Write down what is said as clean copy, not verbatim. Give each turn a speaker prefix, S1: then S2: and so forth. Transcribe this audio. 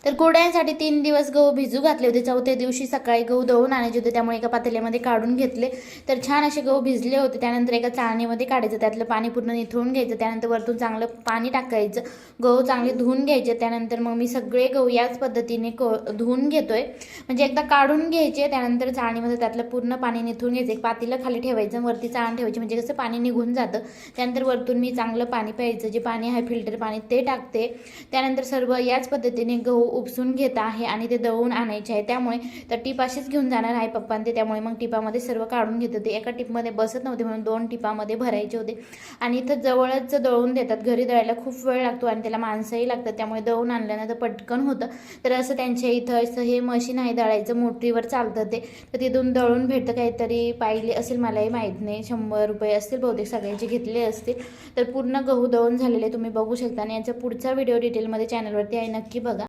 S1: तर कुरड्यांसाठी 3 दिवस गहू भिजू घातले होते। चौथ्या दिवशी सकाळी गहू दळून आणायचे होते, त्यामुळे एका पातेल्यामध्ये काढून घेतले। तर छान असे गहू भिजले होते। त्यानंतर एका चाळणीमध्ये काढायचं, त्यातलं पाणी पूर्ण निथळून घ्यायचं। त्यानंतर वरतून चांगलं पाणी टाकायचं, गहू चांगले धुवून घ्यायचे। त्यानंतर मग मी सगळे गहू याच पद्धतीने धुवून घेतोय, म्हणजे एकदा काढून घ्यायचे। त्यानंतर चाळणीमध्ये त्यातलं पूर्ण पाणी निथळून घ्यायचं, एक पातेलं खाली ठेवायचं, वरती चाळण ठेवायची, म्हणजे कसं पाणी निघून जातं। त्यानंतर वरतून मी चांगलं पाणी प्यायचं, जे पाणी आहे फिल्टर पाणी ते टाकते। त्यानंतर सर्व याच पद्धतीने गहू उपसून घेत आहे आणि ते दळून आणायचे आहे। त्यामुळे तर टीप अशीच घेऊन जाणार आहे पप्पा ते, त्यामुळे मग टिपामध्ये सर्व काढून घेत होते। एका टिपमध्ये बसत नव्हते म्हणून 2 टिपामध्ये भरायचे होते। आणि इथं जवळच दळून देतात, घरी दळायला खूप वेळ लागतो आणि त्याला माणसंही लागतात, त्यामुळे दळून आणल्यानंतर पटकन होतं। तर असं त्यांच्या इथं असं हे मशीन आहे दळायचं, मोटरीवर चालतं ते, तर तिथून दळून भेटतं। काहीतरी पाहिले असेल, मलाही माहीत नाही, 100 रुपये असतील बहुतेक, सगळ्यांचे घेतले असतील। तर पूर्ण गहू दळून झालेले तुम्ही बघू शकता आणि याचा पुढचा व्हिडिओ डिटेलमध्ये चॅनलवरती आहे, नक्की बघा।